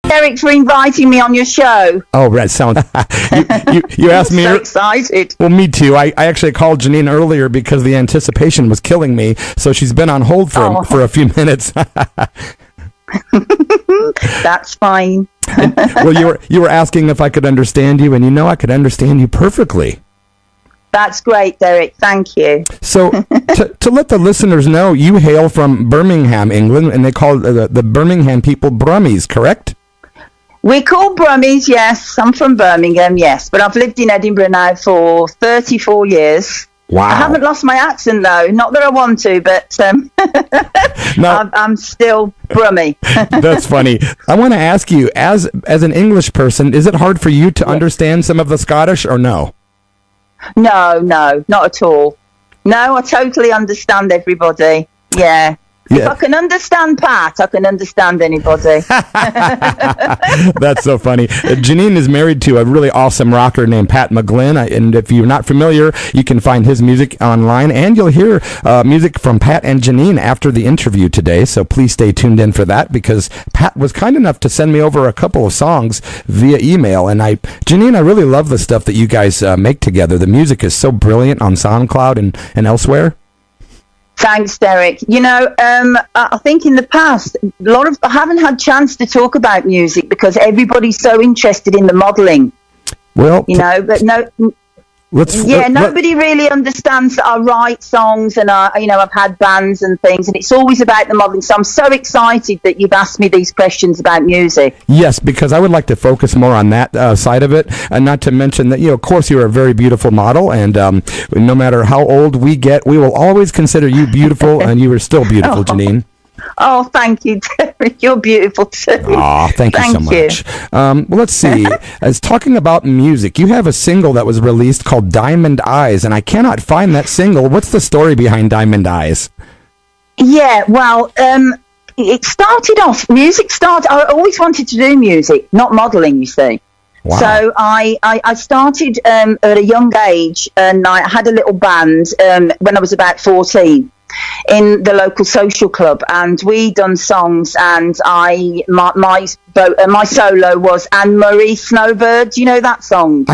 Derek, for inviting me on your show. Oh, that sounds... you asked me... I'm so excited. Well, me too. I actually called Janine earlier because the anticipation was killing me, so she's been on hold for a few minutes. That's fine. Well, you were asking if I could understand you, and I could understand you perfectly. That's great, Derek. Thank you. So, to let the listeners know, you hail from Birmingham, England, and they call the Birmingham people Brummies, correct? We're called Brummies, yes. I'm from Birmingham, yes. But I've lived in Edinburgh now for 34 years. Wow. I haven't lost my accent, though. Not that I want to, but no. I'm still Brummy. That's funny. I want to ask you, as an English person, is it hard for you to understand some of the Scottish, or no? No, not at all. No, I totally understand everybody. Yeah. If I can understand Pat, I can understand anybody. That's so funny. Janine is married to a really awesome rocker named Pat McGlynn, and if you're not familiar, you can find his music online, and you'll hear music from Pat and Janine after the interview today, so please stay tuned in for that, because Pat was kind enough to send me over a couple of songs via email, and Janine, I really love the stuff that you guys make together. The music is so brilliant on SoundCloud and elsewhere. Thanks, Derek. I think in the past, I haven't had chance to talk about music because everybody's so interested in the modelling. Well, but nobody really understands that I write songs and I've had bands and things, and it's always about the modelling. So I'm so excited that you've asked me these questions about music. Yes, because I would like to focus more on that side of it, and not to mention that, of course, you're a very beautiful model, and no matter how old we get, we will always consider you beautiful, and you are still beautiful, Janine. Oh, thank you, Derek. You're beautiful too. Oh, thank you so much. Well, let's see. As talking about music, you have a single that was released called Diamond Eyes, and I cannot find that single. What's the story behind Diamond Eyes? Yeah, well, it started off, I always wanted to do music, not modelling, you see. Wow. So I started at a young age, and I had a little band when I was about 14. In the local social club, and we done songs, and my solo was Anne Marie Snowbird. Do you know that song?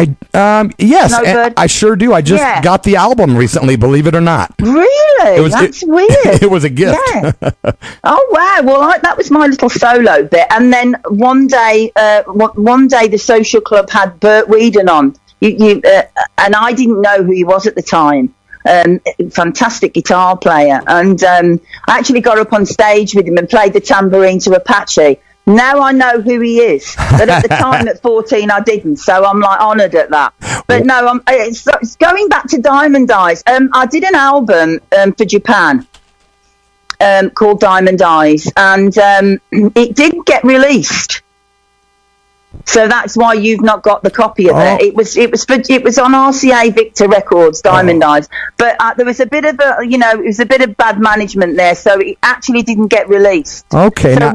Yes, I sure do. I just got the album recently, believe it or not. Really? That's weird. It was a gift. Yeah. Oh wow! Well, that was my little solo bit, and then one day the social club had Bert Whedon on, and I didn't know who he was at the time. Fantastic guitar player, and I actually got up on stage with him and played the tambourine to Apache. Now I know who he is, but at the time at 14 I didn't, so I'm honoured at that. But no, it's going back to Diamond Eyes. I did an album for Japan called Diamond Eyes, and it didn't get released. So that's why you've not got the copy of it. It was on RCA Victor Records, Diamond Eyes. But there was a bit of it was a bit of bad management there, so it actually didn't get released. Okay. So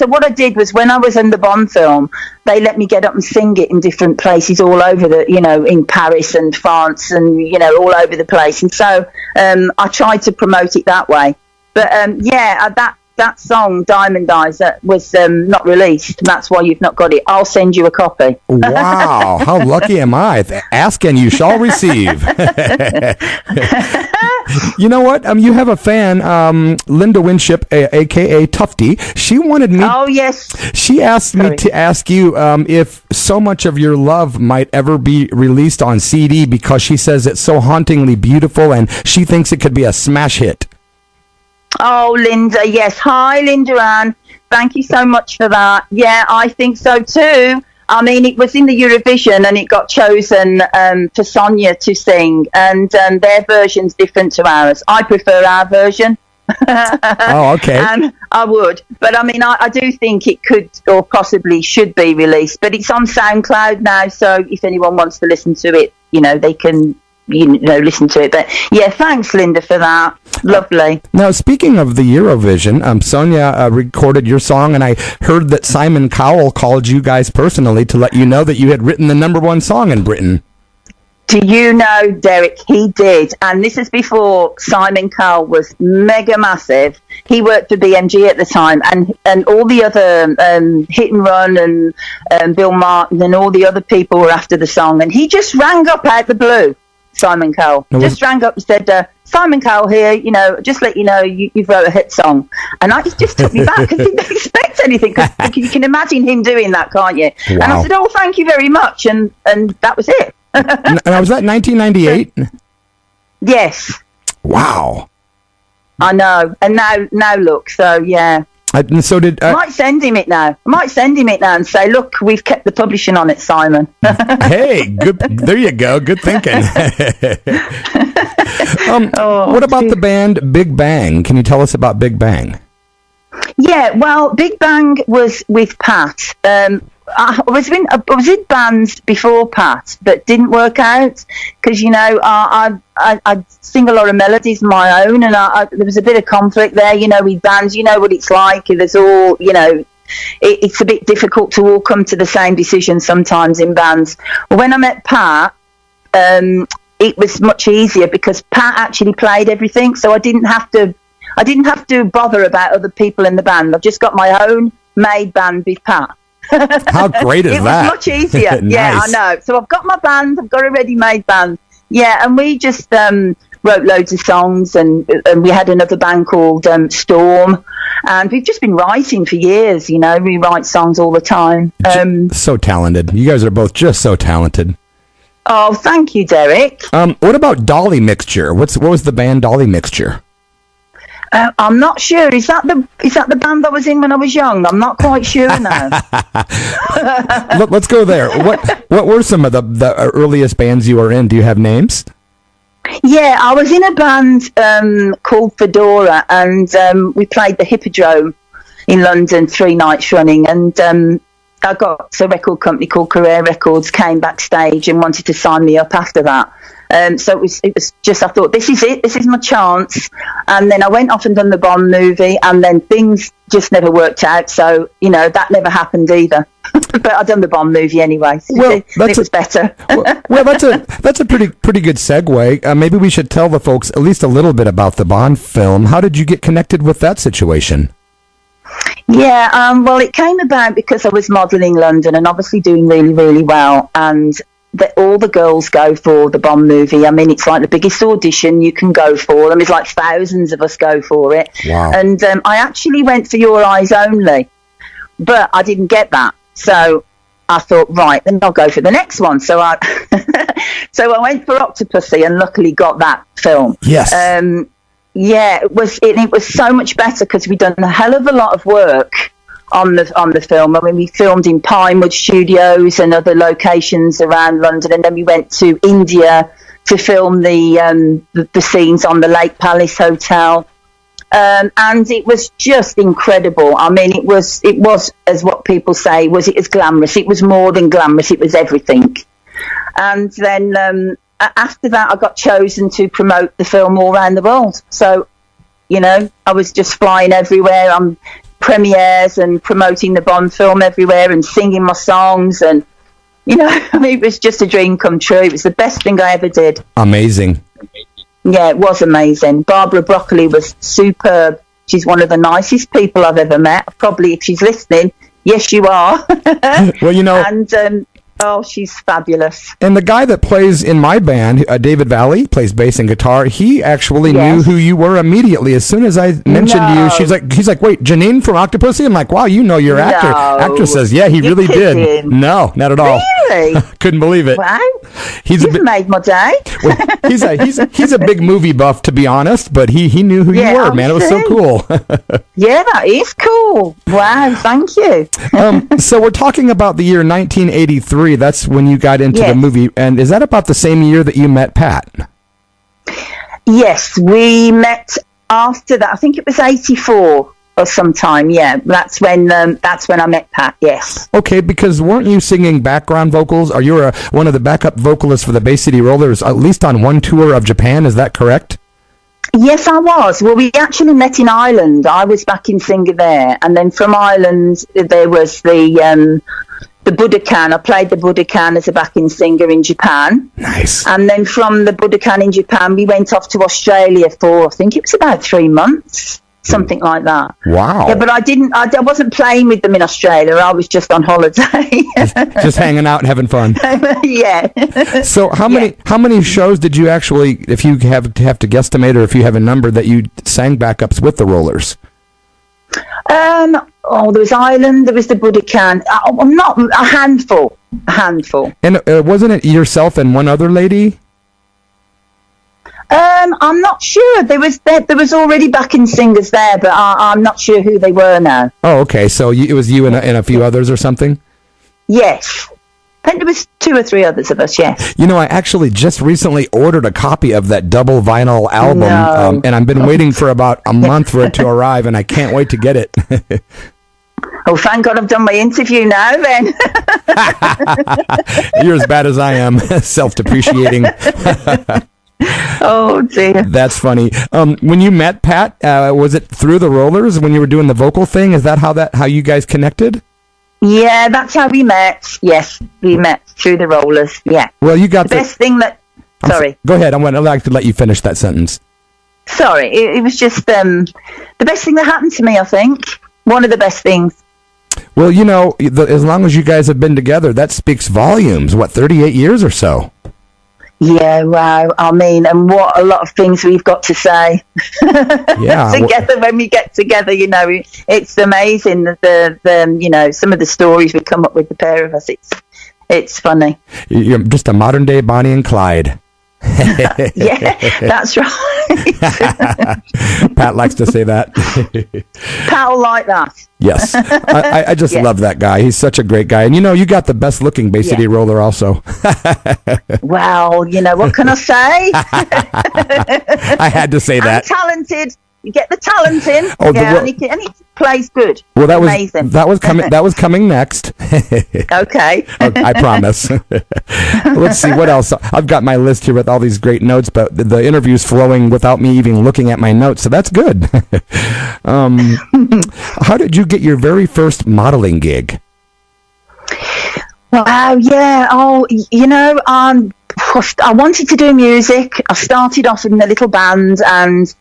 what I did was, when I was in the Bond film, they let me get up and sing it in different places all over in Paris and France and all over the place. And so I tried to promote it that way. But that song, Diamond Eyes, that was not released. That's why you've not got it. I'll send you a copy. Wow, how lucky am I? Ask and you shall receive. You know what? You have a fan, Linda Winship, a.k.a. Tufty. She wanted me... Oh, yes. She asked me to ask you if So Much of Your Love might ever be released on CD, because she says it's so hauntingly beautiful and she thinks it could be a smash hit. Oh, Linda, yes. Hi, Linda Ann. Thank you so much for that. Yeah, I think so too. I mean, it was in the Eurovision and it got chosen for Sonia to sing, and their version's different to ours. I prefer our version. Oh, okay. I would. But I mean, I do think it could or possibly should be released. But it's on SoundCloud now, so if anyone wants to listen to it, they can... listen to it. But yeah, thanks, Linda, for that. Lovely. Now, speaking of the Eurovision, Sonia recorded your song, and I heard that Simon Cowell called you guys personally to let you know that you had written the #1 song in Britain. Do you know, Derek, he did, and this is before Simon Cowell was mega massive. He worked for BMG at the time, and all the other Hit and Run and Bill Martin and all the other people were after the song, and he just rang up out the blue, Simon Cowell. Just rang up and said, Simon Cowell here, you know, just let you know you've wrote a hit song. And it just took me back because I didn't expect anything, because you can imagine him doing that, can't you? Wow. And I said, oh, thank you very much, and that was it. And was that 1998? Yes. Wow. I know. And now look, so yeah. So did I might send him it now. I might send him it now and say, look, we've kept the publishing on it, Simon. Hey, good. There you go. Good thinking. What about the band Big Bang? Can you tell us about Big Bang? Yeah, well, Big Bang was with Pat. I was in bands before Pat, but didn't work out because, you know, I sing a lot of melodies of my own, and there was a bit of conflict there, you know, with bands. You know what it's like. There's all, you know, it's a bit difficult to all come to the same decision sometimes in bands. Well, when I met Pat, it was much easier because Pat actually played everything, so I didn't have to bother about other people in the band. I've just got my own made band with Pat. How great is that? It was much easier. Nice. Yeah, I know. So I've got my band. I've got a ready-made band. Yeah, and we just wrote loads of songs, and we had another band called Storm, and we've just been writing for years. You know, we write songs all the time. So talented. You guys are both just so talented. Oh, thank you, Derek. What about Dolly Mixture? What was the band Dolly Mixture? I'm not sure. Is that the band I was in when I was young? I'm not quite sure now. Let's go there. What were some of the earliest bands you were in? Do you have names? Yeah, I was in a band called Fedora, and we played the Hippodrome in London 3 nights running, and I got a record company called Career Records came backstage and wanted to sign me up after that. So it was just, I thought, this is it, this is my chance. And then I went off and done the Bond movie, and then things just never worked out. So, you know, that never happened either. But I done the Bond movie anyway. So well, it was better. well, that's a pretty good segue. Maybe we should tell the folks at least a little bit about the Bond film. How did you get connected with that situation? Yeah, well, it came about because I was modelling London and obviously doing really, really well, and all the girls go for the Bond movie. I mean, it's like the biggest audition you can go for. I mean, it's like thousands of us go for it. Wow. And I actually went for Your Eyes Only, but I didn't get that. So I thought, right, then I'll go for the next one. So I went for Octopussy and luckily got that film. Yes. Yeah, it was so much better because we'd done a hell of a lot of work on the film. I mean, we filmed in Pinewood Studios and other locations around London, and then we went to India to film the scenes on the Lake Palace Hotel, and it was just incredible. I mean, it was as what people say, was it as glamorous? It was more than glamorous. It was everything. And then after that, I got chosen to promote the film all around the world. So, you know, I was just flying everywhere on premieres and promoting the Bond film everywhere and singing my songs, and, you know, I mean, it was just a dream come true. It was the best thing I ever did. Amazing. Yeah, it was amazing. Barbara Broccoli was superb. She's one of the nicest people I've ever met. Probably, if she's listening, yes, you are. Well, you know... And, oh, she's fabulous. And the guy that plays in my band, David Valley, plays bass and guitar, he actually knew who you were immediately. As soon as I mentioned you, he's like, wait, Janine from Octopussy? I'm like, wow, you know your actor. Actor says, yeah, he really did. No, not at all. Really? Couldn't believe it. Wow. You've made my day. Well, he's a big movie buff, to be honest, but he knew who you were, man. It was so cool. Yeah, that is cool. Wow, thank you. So we're talking about the year 1983. That's when you got into the movie. And is that about the same year that you met Pat? Yes, we met after that. I think it was 84 or sometime. Yeah, that's when I met Pat. Yes. Okay, because weren't you singing background vocals? Or you were one of the backup vocalists for the Bay City Rollers, at least on one tour of Japan? Is that correct? Yes, I was. Well, we actually met in Ireland. I was backing singer there, and then from Ireland there was the the Budokan. I played the Budokan as a backing singer in Japan. Nice. And then from the Budokan in Japan, we went off to Australia for, I think it was about 3 months, something like that. Wow. Yeah, but I wasn't playing with them in Australia. I was just on holiday. just hanging out and having fun. Yeah. So how many shows did you actually, if you have to guesstimate, or if you have a number, that you sang backups with the Rollers? There was Ireland, there was the Budokan. I'm not a handful. And wasn't it yourself and one other lady? I'm not sure. There was already backing singers there, but I'm not sure who they were now. Oh, okay. So it was you and a few others or something? Yes. I think there was 2 or 3 others of us, yes. You know, I actually just recently ordered a copy of that double vinyl album, and I've been waiting for about a month for it to arrive, and I can't wait to get it. Oh, thank God I've done my interview now, then. You're as bad as I am, self-depreciating. Oh, dear. That's funny. When you met Pat, was it through the Rollers when you were doing the vocal thing? Is that how you guys connected? Yeah, that's how we met. Yes, we met through the Rollers. Yeah. Well, you got the best thing that. Sorry. Go ahead. I'd like to let you finish that sentence. Sorry, it was just the best thing that happened to me. I think one of the best things. Well, you know, as long as you guys have been together, that speaks volumes. What, 38 years or so? Yeah, wow. I mean, and what a lot of things we've got to say. Yeah. Together, when we get together, you know, it's amazing the you know, some of the stories we come up with, the pair of us. It's funny. You're just a modern day Bonnie and Clyde. Yeah, that's right. Pat likes to say that. Pat will like that. Yes. I just love that guy. He's such a great guy. And, you know, you got the best looking Bay City Roller also. Well, you know, what can I say? I had to say that. I'm talented. You get the talent in. Oh, and he plays good. Well, that amazing. That was coming next. Okay. I promise. Let's see what else. I've got my list here with all these great notes, but the interview's flowing without me even looking at my notes, so that's good. How did you get your very first modeling gig? Wow, yeah. Oh, you know, I wanted to do music. I started off in a little band, and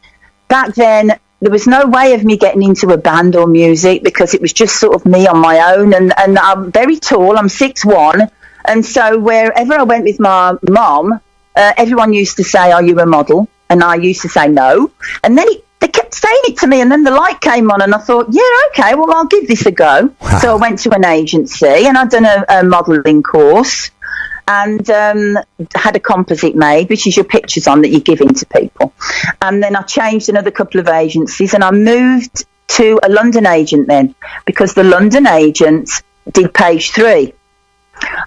back then there was no way of me getting into a band or music because it was just sort of me on my own, and I'm very tall. I'm 6'1", and so wherever I went with my mom, everyone used to say, "Are you a model?" And I used to say no, and then they kept saying it to me, and then the light came on, and I thought, yeah, okay, well, I'll give this a go. Wow. So I went to an agency, and I'd done a modelling course, and had a composite made, which is your pictures on that you give in to people. And then I changed another couple of agencies, and I moved to a London agent then, because the London agents did Page 3.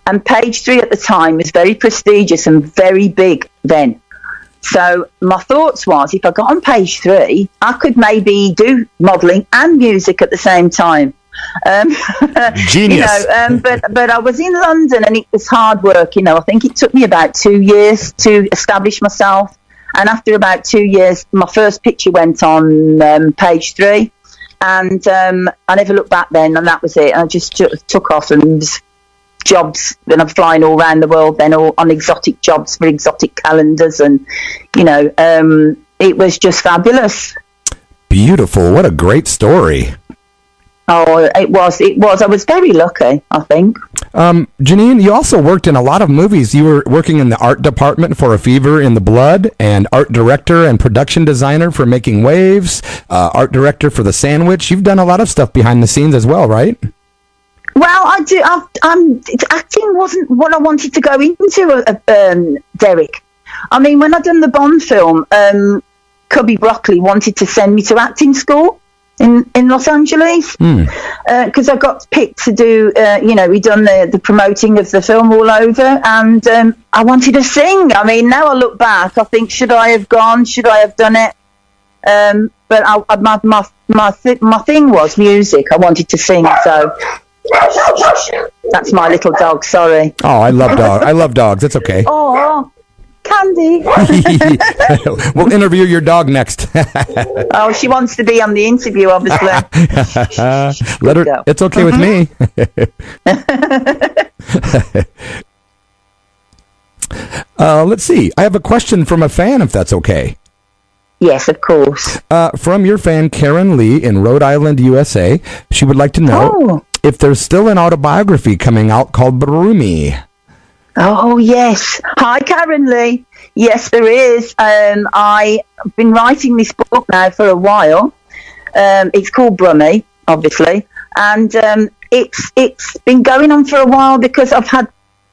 And Page 3 at the time was very prestigious and very big then. So my thoughts was, if I got on Page 3, I could maybe do modelling and music at the same time. Genius. You know, but I was in London, and it was hard work. You know, I think it took me about 2 years to establish myself. And after about 2 years, my first picture went on Page 3, and I never looked back then. And that was it. I just took off and jobs, and I'm flying all around the world then, all on exotic jobs for exotic calendars, and you know, it was just fabulous. Beautiful. What a great story. Oh, it was. I was very lucky, I think. Janine, you also worked in a lot of movies. You were working in the art department for A Fever in the Blood, and art director and production designer for Making Waves, art director for The Sandwich. You've done a lot of stuff behind the scenes as well, right? Well, I do. Acting wasn't what I wanted to go into, Derek. I mean, when I done the Bond film, Cubby Broccoli wanted to send me to acting school in Los Angeles, because I got picked to do, you know, we done the promoting of the film all over, and I wanted to sing. I mean, now I look back, I think, should I have gone? Should I have done it? But my thing was music. I wanted to sing, so. That's my little dog, sorry. Oh, I love dogs. It's okay. Oh, Candy. We'll interview your dog next. Oh, she wants to be on the interview, obviously. Let her. It's okay with me. Let's see. I have a question from a fan, if that's okay. Yes, of course. From your fan, Karen Lee in Rhode Island, USA. She would like to know if there's still an autobiography coming out called Brumi. Oh, yes. Hi, Karen Lee. Yes, there is. I've been writing this book now for a while. It's called Brummy, obviously. And it's been going on for a while because I've had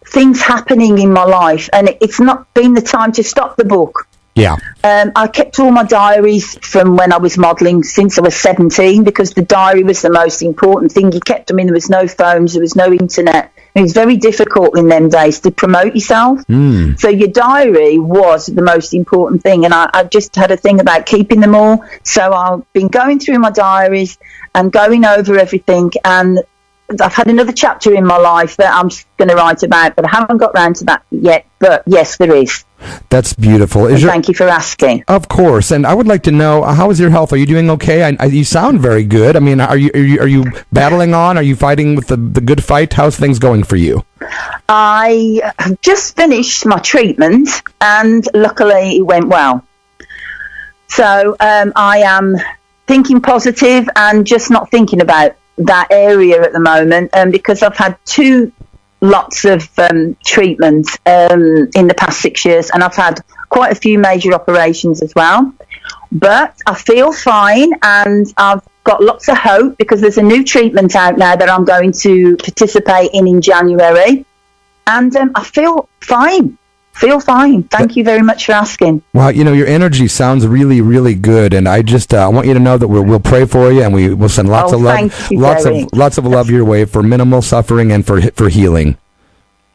things happening in my life, and it's not been the time to stop the book. Yeah. I kept all my diaries from when I was modelling since I was 17, because the diary was the most important thing. You kept them in. There was no phones. There was no internet. It was very difficult in them days to promote yourself. So your diary was the most important thing. And I just had a thing about keeping them all. So I've been going through my diaries and going over everything. And I've had another chapter in my life that I'm going to write about, but I haven't got round to that yet. But yes, there is. That's beautiful. Thank you for asking. Of course, and I would like to know, how is your health? Are you doing okay? You sound very good. I mean, are you battling on? Are you fighting with the good fight? How's things going for you? I have just finished my treatment, and luckily it went well. So I am thinking positive and just not thinking about that area at the moment, because I've had lots of treatment in the past 6 years, and I've had quite a few major operations as well. But I feel fine, and I've got lots of hope because there's a new treatment out now that I'm going to participate in January, and I feel fine. Thank you very much for asking. Well, your energy sounds really, really good, and I just I want you to know that we'll pray for you, and we will send lots of love, lots of love your way for minimal suffering and for healing.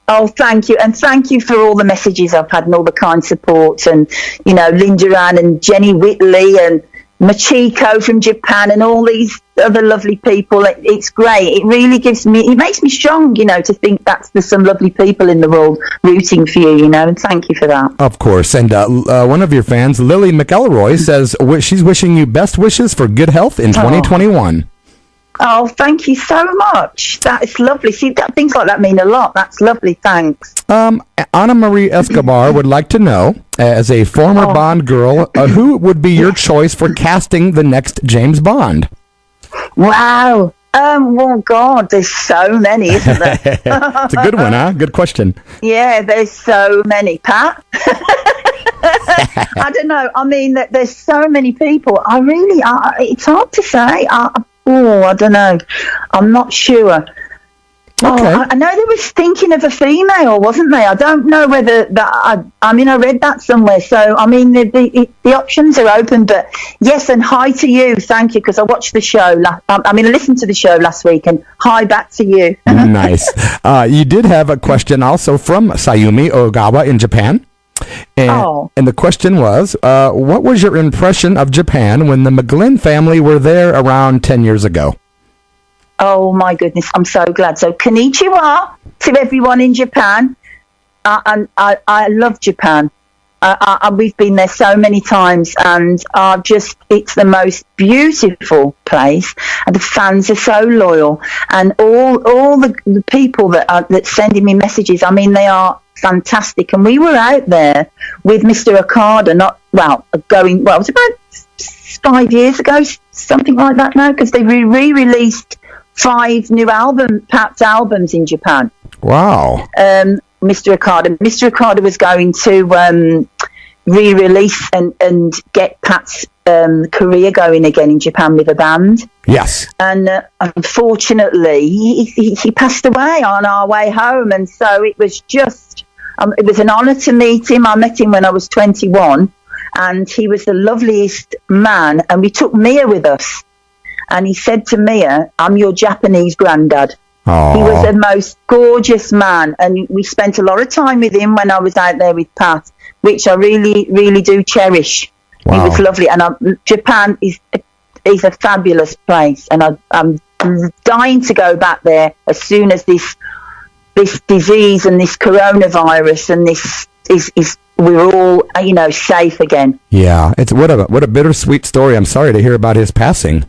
Oh, thank you, and thank you for all the messages I've had and all the kind support, and Linda Ann and Jenny Whitley and Machiko from Japan and all these other lovely people. It's great. It really makes me strong, to think that there's some lovely people in the world rooting for you, and thank you for that. Of course. And one of your fans, Lily McElroy, says she's wishing you best wishes for good health in 2021. Oh, thank you so much. That is lovely. See, things like that mean a lot. That's lovely. Thanks. Ana Marie Escobar would like to know, as a former Bond girl, who would be your choice for casting the next James Bond? Wow. Well, God, there's so many, isn't there? It's a good one, huh? Good question. Yeah, there's so many. Pat? I don't know. I mean, there's so many people. It's hard to say. I don't know. I'm not sure. Okay. I know they was thinking of a female, wasn't they? I don't know whether that. I read that somewhere. So the options are open. But yes, and hi to you. Thank you, because I watched the show. I listened to the show last week, and hi back to you. Nice. You did have a question also from Sayumi Ogawa in Japan. And the question was, what was your impression of Japan when the McGlynn family were there around 10 years ago? Oh, my goodness. I'm so glad. So, konnichiwa to everyone in Japan. I love Japan. We've been there so many times, and it's the most beautiful place. And the fans are so loyal. And all the people that sending me messages, they are fantastic. And we were out there with Mr. Okada, it was about 5 years ago, something like that now, because they re-released 5 new Pat's albums in Japan. Wow. Mr. Okada was going to re-release and get Pat's career going again in Japan with a band. Yes. And unfortunately, he passed away on our way home, and so it was just it was an honour to meet him. I met him when I was 21, and he was the loveliest man, and we took Mia with us, and he said to Mia, "I'm your Japanese granddad." Aww. He was the most gorgeous man, and we spent a lot of time with him when I was out there with Pat, which I really, really do cherish. Wow. He was lovely, and Japan is a fabulous place, and I'm dying to go back there as soon as this disease and this coronavirus and this is we're all, safe again. Yeah, it's what a bittersweet story. I'm sorry to hear about his passing.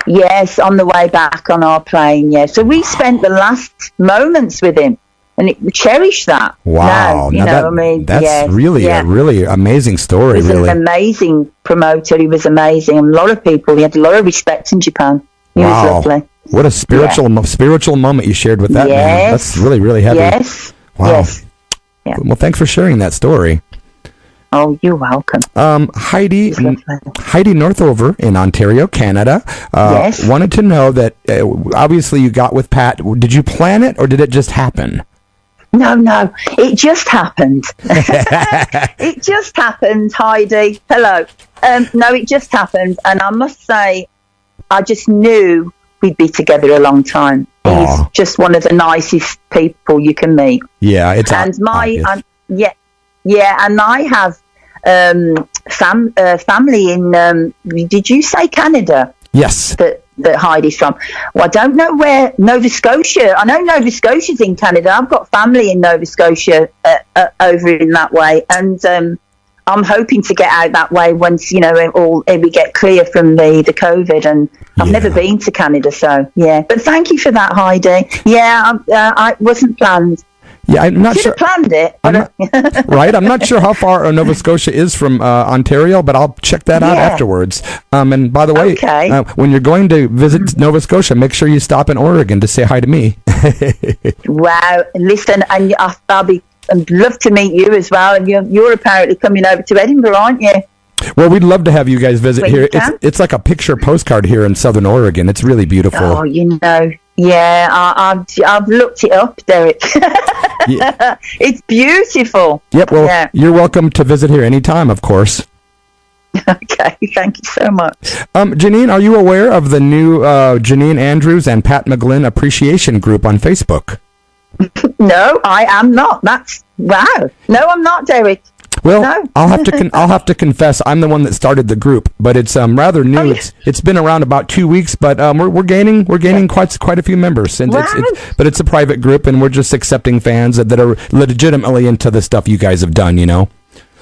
Yes, on the way back on our plane, yeah. So we spent the last moments with him, and we cherished that. Wow. That's really a really amazing story, He was an amazing promoter. He was amazing. A lot of people, he had a lot of respect in Japan. He was lovely. What a spiritual moment you shared with that man. That's really, really heavy. Yes. Wow. Yes. Yeah. Well, thanks for sharing that story. Oh, you're welcome. Heidi Northover in Ontario, Canada, wanted to know that obviously you got with Pat. Did you plan it or did it just happen? No, it just happened. It just happened, Heidi. Hello. No, it just happened. And I must say, I just knew we'd be together a long time. He's just one of the nicest people you can meet. Yeah, it's and and I have family in. Did you say Canada? Yes. That Heidi's from. Well, I don't know where Nova Scotia. I know Nova Scotia's in Canada. I've got family in Nova Scotia over in that way, and I'm hoping to get out that way once we get clear from the COVID. And I've never been to Canada, so yeah. But thank you for that, Heidi. Yeah, I wasn't planned. Yeah, I'm not sure. Planned it, right? I'm not sure how far Nova Scotia is from Ontario, but I'll check that out afterwards. And by the way, when you're going to visit Nova Scotia, make sure you stop in Oregon to say hi to me. Wow! Listen, and I'd love to meet you as well. And you're apparently coming over to Edinburgh, aren't you? Well, we'd love to have you guys visit here. It's like a picture postcard here in Southern Oregon. It's really beautiful. Oh, yeah, I've looked it up, Derek. Yeah. It's beautiful. Yep. Well, you're welcome to visit here anytime, of course. Okay, thank you so much. Janine, are you aware of the new Janine Andrews and Pat McGlynn Appreciation Group on Facebook? No, I am not. Wow. No, I'm not, Derek. Well, no. I'll have to confess, I'm the one that started the group, but it's rather new. It's been around about 2 weeks, but we're gaining quite a few members, and but it's a private group, and we're just accepting fans that are legitimately into the stuff you guys have done.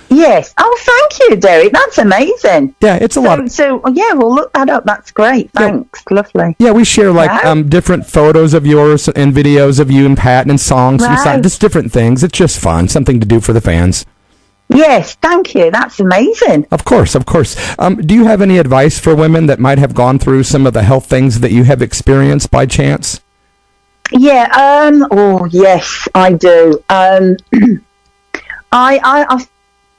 Yes. Oh, thank you, Derek. That's amazing. Yeah, it's a lot. So we'll look that up. That's great. Thanks. Yeah. Lovely. Yeah, we share different photos of yours and videos of you and Pat and songs and just different things. It's just fun, something to do for the fans. Yes, thank you. That's amazing. Of course. Do you have any advice for women that might have gone through some of the health things that you have experienced by chance? Yeah. Oh, yes, I do. I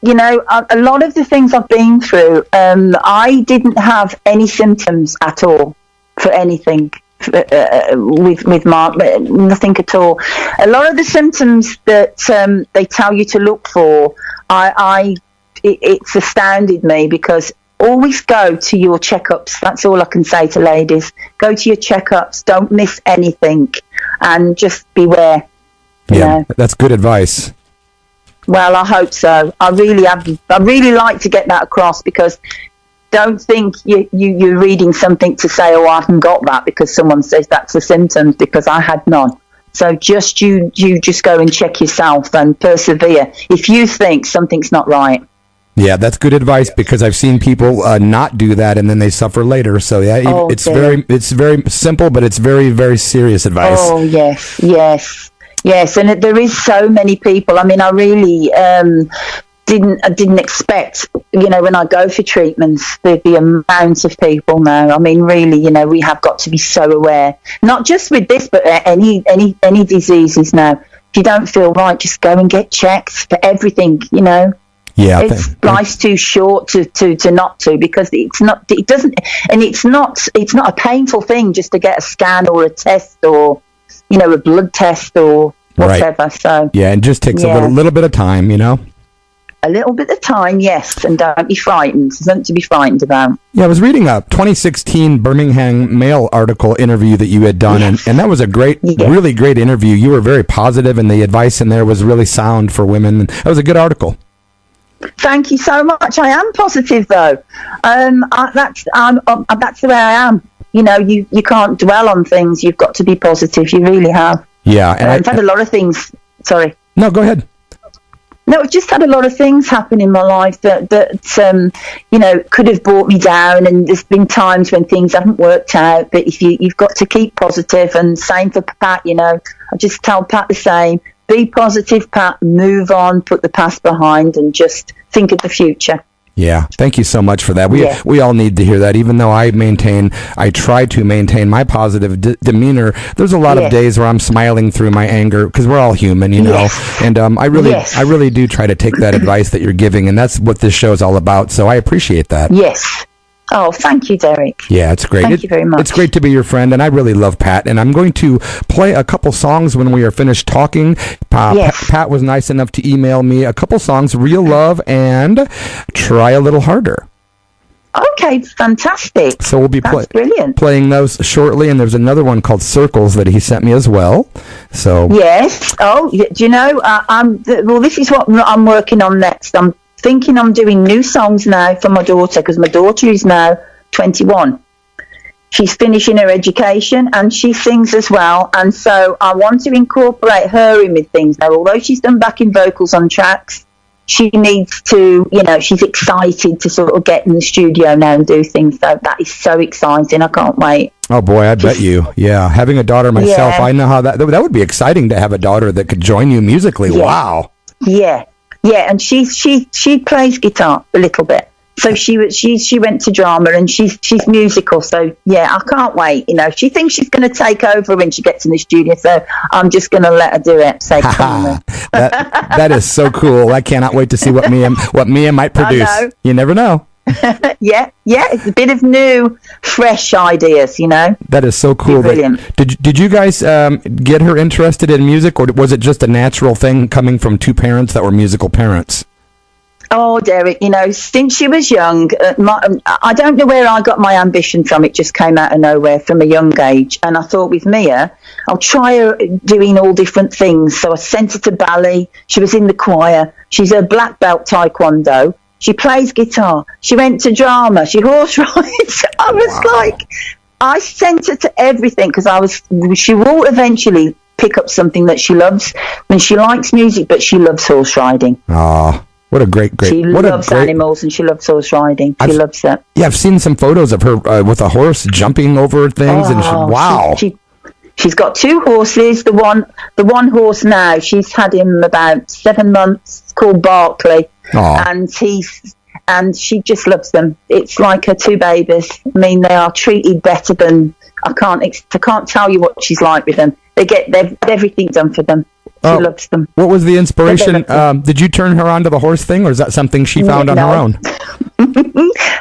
a lot of the things I've been through, I didn't have any symptoms at all for anything. With Mark, nothing at all. A lot of the symptoms that they tell you to look for, it's astounded me, because always go to your checkups. That's all I can say to ladies. Go to your checkups. Don't miss anything, and just beware. Yeah, that's good advice. Well, I hope so. I really like to get that across, because don't think you're reading something to say, I haven't got that because someone says that's the symptoms, because I had none. So you just go and check yourself and persevere if you think something's not right. Yeah, that's good advice, because I've seen people not do that and then they suffer later. So it's very simple, but it's very, very serious advice. Oh, yes. And there is so many people. I mean, I really didn't expect, when I go for treatments, the amount of people now. I mean, really, we have got to be so aware, not just with this, but any diseases now. If you don't feel right, just go and get checked for everything, Yeah, life's too short to not to, because it's not a painful thing just to get a scan or a test or, a blood test or whatever. Right. So yeah, it just takes a little bit of time, A little bit of time, yes, and don't be frightened. There's nothing to be frightened about. Yeah, I was reading a 2016 Birmingham Mail article interview that you had done, and that was a really great interview. You were very positive, and the advice in there was really sound for women. That was a good article. Thank you so much. I am positive, though. That's the way I am. You can't dwell on things. You've got to be positive. You really have. Yeah, and I've had a lot of things. Sorry. No, go ahead. No, I've just had a lot of things happen in my life that could have brought me down, and there's been times when things haven't worked out. But if you've got to keep positive, and same for Pat. I just tell Pat the same: be positive, Pat. Move on, put the past behind, and just think of the future. Yeah, thank you so much for that. We all need to hear that. Even though I try to maintain my positive demeanor, there's a lot of days where I'm smiling through my anger, because we're all human, And I really do try to take that advice that you're giving, and that's what this show is all about. So I appreciate that. Yes. Oh, thank you, Derek. Yeah, it's great. Thank you very much. It's great to be your friend, and I really love Pat. And I'm going to play a couple songs when we are finished talking. Pat was nice enough to email me a couple songs, Real Love and Try a Little Harder. Okay, fantastic. So we'll be brilliant. playing those shortly, and there's another one called Circles that he sent me as well. So yes. Oh, do you know? This is what I'm working on next. I'm thinking I'm doing new songs now for my daughter, because my daughter is now 21. She's finishing her education and she sings as well, and so I want to incorporate her in with things now. Although she's done backing vocals on tracks, she needs to, she's excited to sort of get in the studio now and do things. So that is so exciting. I can't wait. Oh boy, I bet you. Yeah, having a daughter myself, I know how that would be exciting to have a daughter that could join you musically. Yeah. Wow. Yeah. Yeah, and she plays guitar a little bit. So she went to drama, and she's musical. So yeah, I can't wait. She thinks she's going to take over when she gets in the studio. So I'm just going to let her do it. Say, come on. That is so cool. I cannot wait to see what Mia might produce. You never know. Yeah, it's a bit of new, fresh ideas, That is so cool. Brilliant. Did you guys get her interested in music, or was it just a natural thing coming from two parents that were musical parents? Oh, Derek, since she was young, I don't know where I got my ambition from. It just came out of nowhere from a young age. And I thought with Mia, I'll try her doing all different things. So I sent her to ballet. She was in the choir. She's a black belt taekwondo. She plays guitar. She went to drama. She horse rides. I was like, I sent her to everything, because she will eventually pick up something that she loves. And she likes music, but she loves horse riding. Oh, what a great. She loves animals, and she loves horse riding. She loves it. Yeah, I've seen some photos of her with a horse jumping over things, and wow. She's got two horses. The one horse now, she's had him about 7 months. It's called Barkley. Aww. And she just loves them. It's like her two babies. I mean, they are treated better than I can't tell you what she's like with them. They've everything done for them. She loves them. What was the inspiration? Did you turn her on to the horse thing, or is that something she found on her own?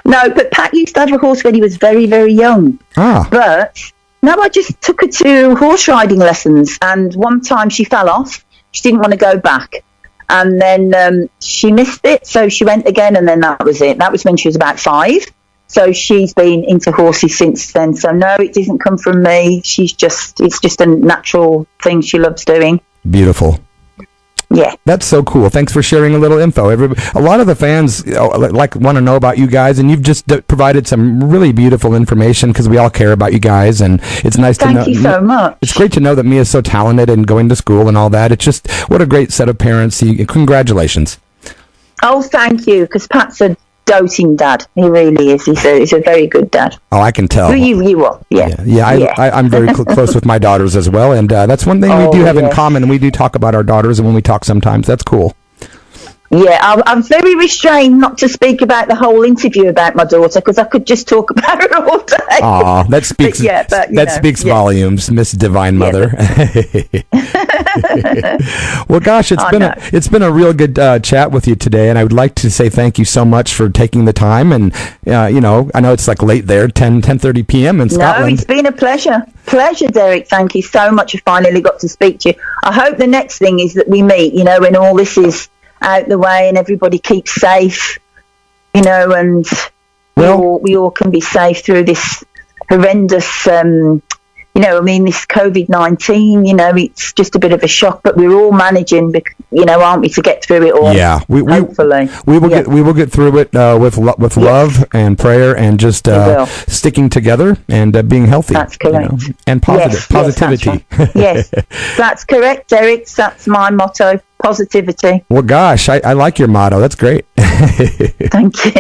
No, but Pat used to have a horse when he was very, very young. But no, I just took her to horse riding lessons, and one time she fell off. She didn't want to go back. And then she missed it, so she went again, and then that was it. That was when she was about 5. So she's been into horses since then. So no, it doesn't come from me. It's just a natural thing she loves doing. Beautiful. Yeah. That's so cool. Thanks for sharing a little info. A lot of the fans want to know about you guys, and you've just provided some really beautiful information, because we all care about you guys, and it's nice to know. Thank you so much. It's great to know that Mia's so talented and going to school and all that. It's just, what a great set of parents. Congratulations. Oh, thank you, because Pat's a doting dad. He really is. He's a very good dad. Oh, I can tell. You are. Yeah. I'm very close with my daughters as well, and that's one thing we do have in common. We do talk about our daughters, and when we talk sometimes, that's cool. Yeah, I'm very restrained not to speak about the whole interview about my daughter, because I could just talk about her all day. Aw, that speaks speaks volumes, Miss Divine Mother. Well, gosh, it's been a real good chat with you today, and I would like to say thank you so much for taking the time. And I know it's like late there, 10:30 p.m. in Scotland. No, it's been a pleasure, Derek. Thank you so much. I finally got to speak to you. I hope the next thing is that we meet. When all this is out the way and everybody keeps safe, and we all can be safe through this horrendous, this COVID-19, it's just a bit of a shock, but we're all managing, aren't we, to get through it all? Yeah, hopefully. We will get through it with love and prayer, and just sticking together and being healthy. That's correct. And positivity. Yes, that's correct, Derek. That's my motto. positivity. Well, gosh, I like your motto. That's great. Thank you.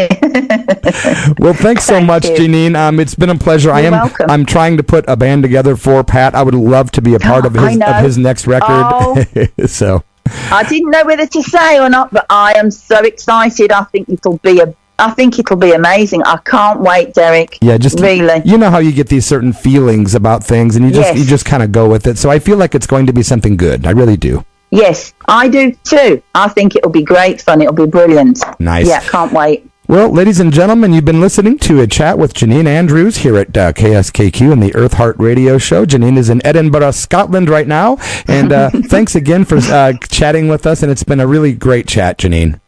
Well, thanks so much, you. Janine. It's been a pleasure. You're welcome. I'm trying to put a band together for Pat. I would love to be a part of his next record. Oh. So I didn't know whether to say or not, but I am so excited. I think it'll be amazing. I can't wait, Derek. Yeah, just really. You know how you get these certain feelings about things, and you just kind of go with it. So I feel like it's going to be something good. I really do. Yes, I do too. I think it'll be great fun. It'll be brilliant. Nice. Yeah, can't wait. Well, ladies and gentlemen, you've been listening to a chat with Janine Andrews here at KSKQ and the EARTHEART radio show. Janine is in Edinburgh, Scotland right now. And thanks again for chatting with us. And it's been a really great chat, Janine.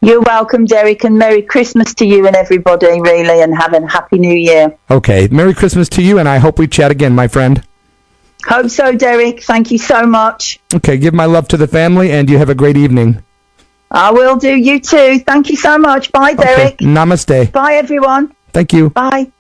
You're welcome, Derek, and Merry Christmas to you and everybody, really, and have a Happy New Year. Okay, Merry Christmas to you, and I hope we chat again, my friend. Hope so, Derek. Thank you so much. Okay, give my love to the family, and you have a great evening. I will do. You too. Thank you so much. Bye, Derek. Okay. Namaste. Bye, everyone. Thank you. Bye.